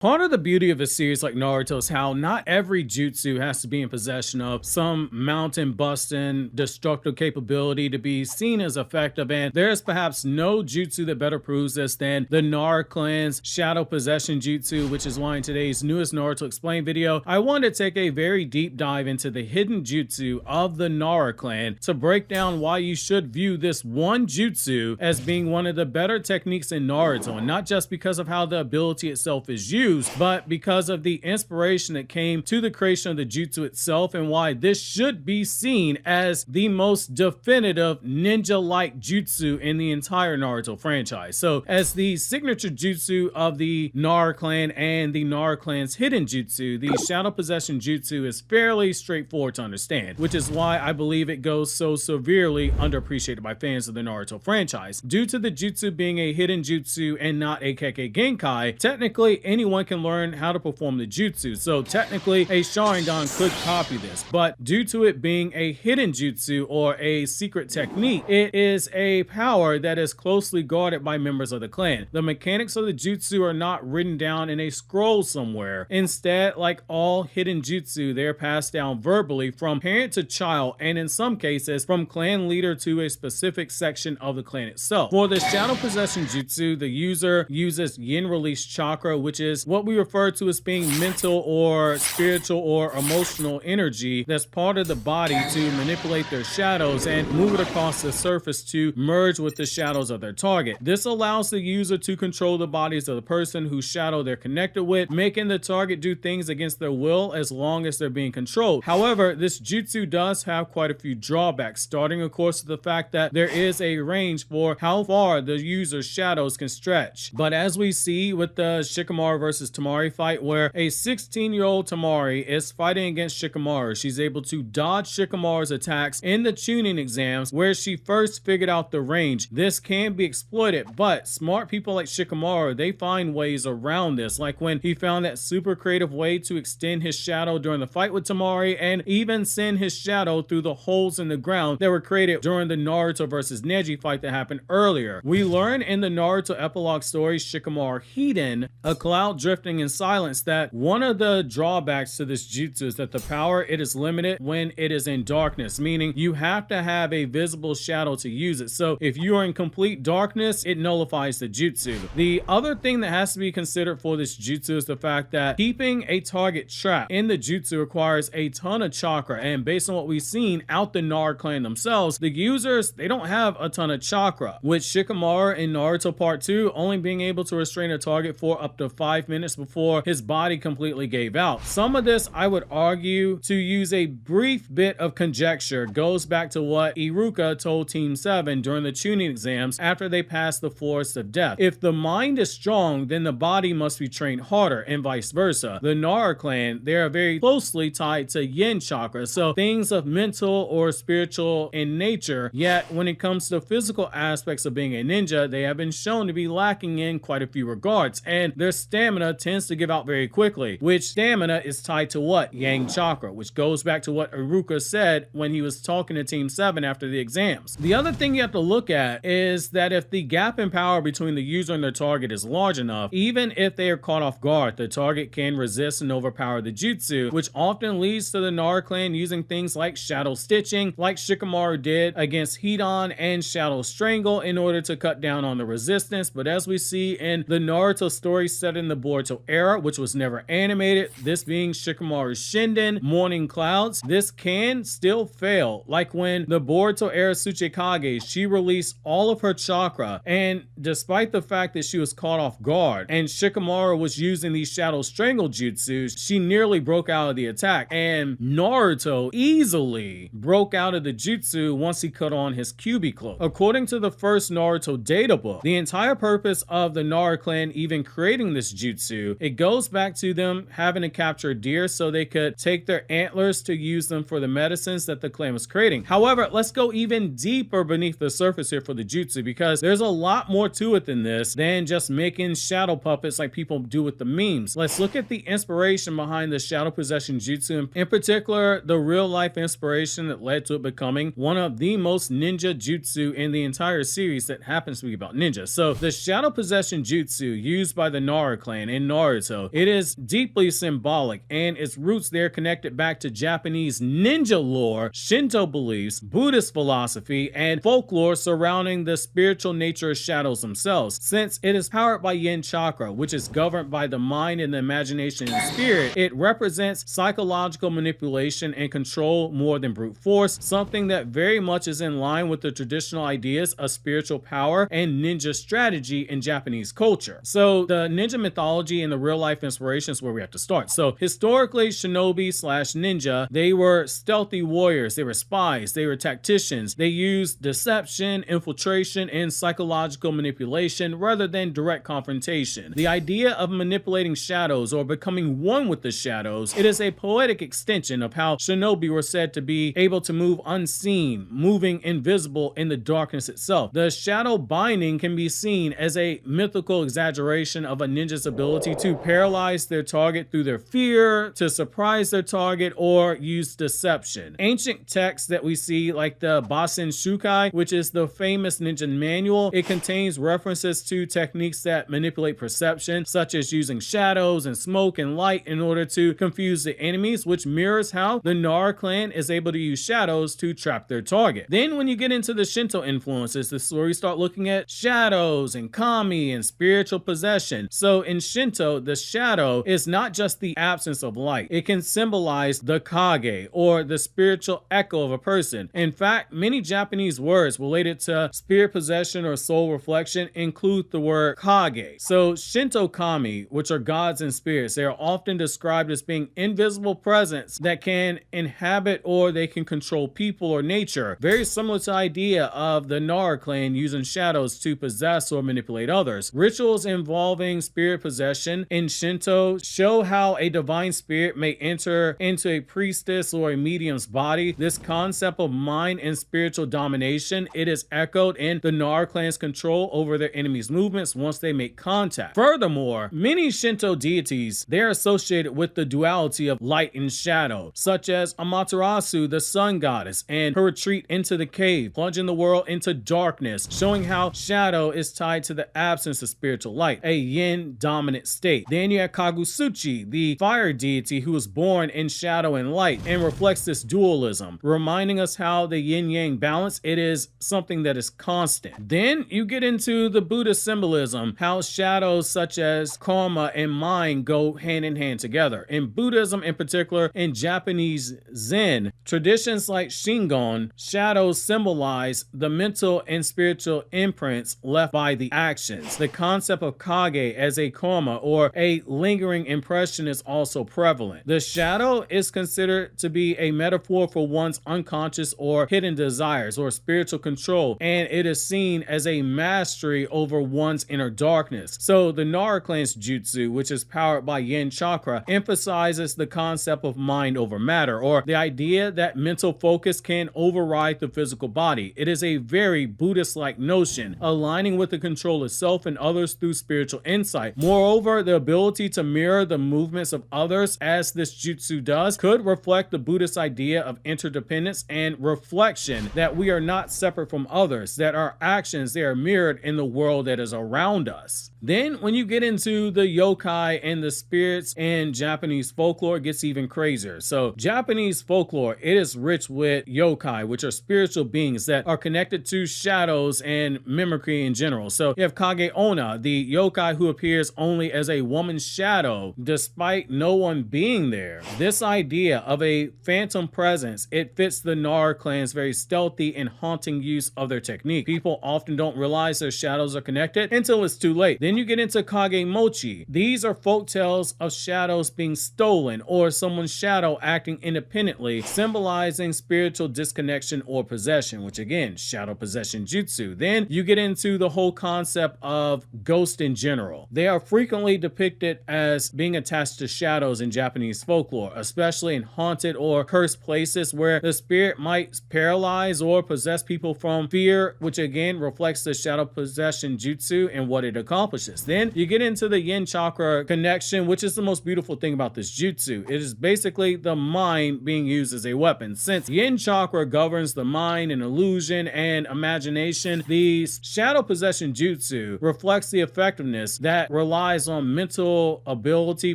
Part of the beauty of a series like Naruto is how not every jutsu has to be in possession of some mountain busting destructive capability to be seen as effective, and there's perhaps no jutsu that better proves this than the Nara clan's shadow possession jutsu, which is why in today's newest Naruto Explained video, I wanted to take a very deep dive into the hidden jutsu of the Nara clan to break down why you should view this one jutsu as being one of the better techniques in Naruto, and not just because of how the ability itself is used, but because of the inspiration that came to the creation of the jutsu itself, and why this should be seen as the most definitive ninja-like jutsu in the entire Naruto franchise. So as the signature jutsu of the Nara clan and the Nara clan's hidden jutsu, the shadow possession jutsu is fairly straightforward to understand, which is why I believe it goes so severely underappreciated by fans of the Naruto franchise. Due to the jutsu being a hidden jutsu and not a kekkei genkai, technically anyone can learn how to perform the jutsu, so technically a Sharingan could copy this, but due to it being a hidden jutsu or a secret technique, it is a power that is closely guarded by members of the clan. The mechanics of the jutsu are not written down in a scroll somewhere. Instead, like all hidden jutsu, they're passed down verbally from parent to child, and in some cases from clan leader to a specific section of the clan itself. For the shadow possession jutsu, the user uses yin release chakra, which is what we refer to as being mental or spiritual or emotional energy that's part of the body to manipulate their shadows and move it across the surface to merge with the shadows of their target. This allows the user to control the bodies of the person whose shadow they're connected with, making the target do things against their will as long as they're being controlled. However, this jutsu does have quite a few drawbacks, starting of course with the fact that there is a range for how far the user's shadows can stretch. But as we see with the Shikamaru versus Tamari fight, where a 16-year-old Tamari is fighting against Shikamaru, she's able to dodge Shikamaru's attacks in the tuning exams where she first figured out the range. This can be exploited, but smart people like Shikamaru, they find ways around this, like when he found that super creative way to extend his shadow during the fight with Tamari and even send his shadow through the holes in the ground that were created during the Naruto versus Neji fight that happened earlier. We learn in the Naruto epilogue story Shikamaru Hiden, a cloud drifting in silence, that one of the drawbacks to this jutsu is that the power, it is limited when it is in darkness, meaning you have to have a visible shadow to use it. So if you are in complete darkness, it nullifies the jutsu. The other thing that has to be considered for this jutsu is the fact that keeping a target trapped in the jutsu requires a ton of chakra, and based on what we've seen out the Nara clan themselves, the users, they don't have a ton of chakra, with Shikamaru in Naruto Part 2 only being able to restrain a target for up to 5 minutes before his body completely gave out. Some of this, I would argue, to use a brief bit of conjecture, goes back to what Iruka told Team 7 during the tuning exams after they passed the Forest of Death. If the mind is strong, then the body must be trained harder, and vice versa. The Nara clan, they are very closely tied to yin chakra, so things of mental or spiritual in nature, yet when it comes to physical aspects of being a ninja, they have been shown to be lacking in quite a few regards, and their stamina tends to give out very quickly, which stamina is tied to what? Yang chakra, which goes back to what Iruka said when he was talking to Team 7 after the exams. The other thing you have to look at is that if the gap in power between the user and their target is large enough, even if they are caught off guard, the target can resist and overpower the jutsu, which often leads to the Nara clan using things like shadow stitching, like Shikamaru did against Hidan, and shadow strangle in order to cut down on the resistance. But as we see in the Naruto story set in the Boruto era, which was never animated, this being Shikamaru's Shinden, Morning Clouds, this can still fail. Like when the Boruto era Tsuchikage, she released all of her chakra, and despite the fact that she was caught off guard and Shikamaru was using these shadow strangle jutsus, she nearly broke out of the attack, and Naruto easily broke out of the jutsu once he cut on his Kyuubi cloak. According to the first Naruto data book, the entire purpose of the Nara clan even creating this jutsu, it goes back to them having to capture deer so they could take their antlers to use them for the medicines that the clan was creating. However, let's go even deeper beneath the surface here for the jutsu, because there's a lot more to it than this, than just making shadow puppets like people do with the memes. Let's look at the inspiration behind the shadow possession jutsu, in particular the real life inspiration that led to it becoming one of the most ninja jutsu in the entire series that happens to be about ninja. So the shadow possession jutsu used by the Nara clan, in Naruto. It is deeply symbolic, and its roots there connected back to Japanese ninja lore, Shinto beliefs, Buddhist philosophy, and folklore surrounding the spiritual nature of shadows themselves. Since it is powered by yin chakra, which is governed by the mind and the imagination and spirit, it represents psychological manipulation and control more than brute force, something that very much is in line with the traditional ideas of spiritual power and ninja strategy in Japanese culture. So the ninja mythology and the real life inspiration is where we have to start. So historically, shinobi slash ninja, they were stealthy warriors, they were spies, they were tacticians, they used deception, infiltration, and psychological manipulation rather than direct confrontation. The idea of manipulating shadows or becoming one with the shadows, it is a poetic extension of how shinobi were said to be able to move unseen, moving invisible in the darkness itself. The shadow binding can be seen as a mythical exaggeration of a ninja's ability to paralyze their target through their fear, to surprise their target, or use deception. Ancient texts that we see, like the Basen Shukai, which is the famous ninja manual, it contains references to techniques that manipulate perception, such as using shadows and smoke and light in order to confuse the enemies, which mirrors how the Nara clan is able to use shadows to trap their target. Then when you get into the Shinto influences, this is where we start looking at shadows and kami and spiritual possession. So in Shinto, the shadow is not just the absence of light. It can symbolize the kage, or the spiritual echo of a person. In fact, many Japanese words related to spirit possession or soul reflection include the word kage. So Shinto kami, which are gods and spirits, they are often described as being invisible presence that can inhabit or they can control people or nature. Very similar to the idea of the Nara clan using shadows to possess or manipulate others. Rituals involving spirit possession in Shinto show how a divine spirit may enter into a priestess or a medium's body. This concept of mind and spiritual domination, it is echoed in the Nara clan's control over their enemies' movements once they make contact. Furthermore, many Shinto deities, they are associated with the duality of light and shadow, such as Amaterasu, the sun goddess, and her retreat into the cave, plunging the world into darkness, showing how shadow is tied to the absence of spiritual light, a yin dominant state. Then you have Kagusuchi, the fire deity who was born in shadow and light and reflects this dualism, reminding us how the yin-yang balance, it is something that is constant. Then you get into the Buddhist symbolism, how shadows such as karma and mind go hand in hand together. In Buddhism in particular, in Japanese Zen, traditions like Shingon, shadows symbolize the mental and spiritual imprints left by the actions. The concept of kage as a karma or a lingering impression is also prevalent. The shadow is considered to be a metaphor for one's unconscious or hidden desires or spiritual control, and it is seen as a mastery over one's inner darkness. So the Nara clan's jutsu, which is powered by yin chakra, emphasizes the concept of mind over matter, or the idea that mental focus can override the physical body. It is a very Buddhist-like notion, aligning with the control of self and others through spiritual insight. Moreover, the ability to mirror the movements of others, as this jutsu does, could reflect the Buddhist idea of interdependence and reflection, that we are not separate from others, that our actions, they are mirrored in the world that is around us. Then when you get into the yokai and the spirits in Japanese folklore, it gets even crazier. So Japanese folklore, it is rich with yokai, which are spiritual beings that are connected to shadows and mimicry in general. So you have Kage Onna, the yokai who appears only as a woman's shadow despite no one being there. This idea of a phantom presence, it fits the Nara clan's very stealthy and haunting use of their technique. People often don't realize their shadows are connected until it's too late. Then you get into Kage Mochi. These are folk tales of shadows being stolen or someone's shadow acting independently, symbolizing spiritual disconnection or possession, which again, shadow possession jutsu. Then you get into the whole concept of ghost in general. They are frequently depicted as being attached to shadows in Japanese folklore, especially in haunted or cursed places where the spirit might paralyze or possess people from fear, which again reflects the shadow possession jutsu and what it accomplishes. Then you get into the yin chakra connection, which is the most beautiful thing about this jutsu. It is basically the mind being used as a weapon. Since yin chakra governs the mind and illusion and imagination, the shadow possession jutsu reflects the effectiveness that relies relies on mental ability,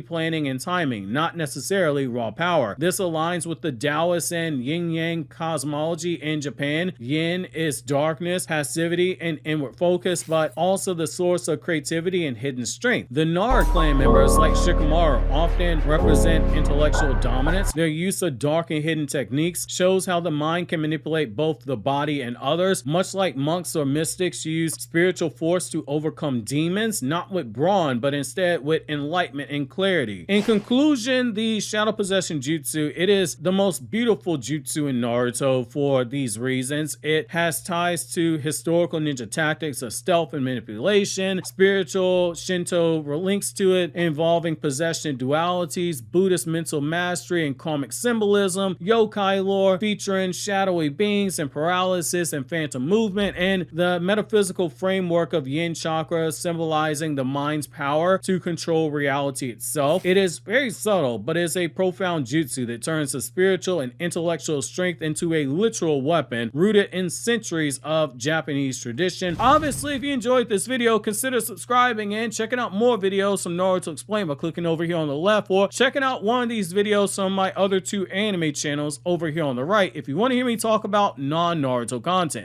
planning, and timing, not necessarily raw power. This aligns with the Taoist and yin-yang cosmology in Japan. Yin is darkness, passivity, and inward focus, but also the source of creativity and hidden strength. The Nara clan members, like Shikamaru, often represent intellectual dominance. Their use of dark and hidden techniques shows how the mind can manipulate both the body and others. Much like monks or mystics use spiritual force to overcome demons, not with brawn, but instead with enlightenment and clarity. In conclusion, the Shadow Possession Jutsu, it is the most beautiful jutsu in Naruto for these reasons. It has ties to historical ninja tactics of stealth and manipulation, spiritual Shinto links to it involving possession dualities, Buddhist mental mastery and karmic symbolism, yokai lore featuring shadowy beings and paralysis and phantom movement, and the metaphysical framework of yin chakra symbolizing the mind's power to control reality itself. It is very subtle, but is a profound jutsu that turns the spiritual and intellectual strength into a literal weapon rooted in centuries of Japanese tradition. Obviously, if you enjoyed this video, consider subscribing and checking out more videos from Naruto Explained by clicking over here on the left, or checking out one of these videos from my other two anime channels over here on the right if you want to hear me talk about non-Naruto content.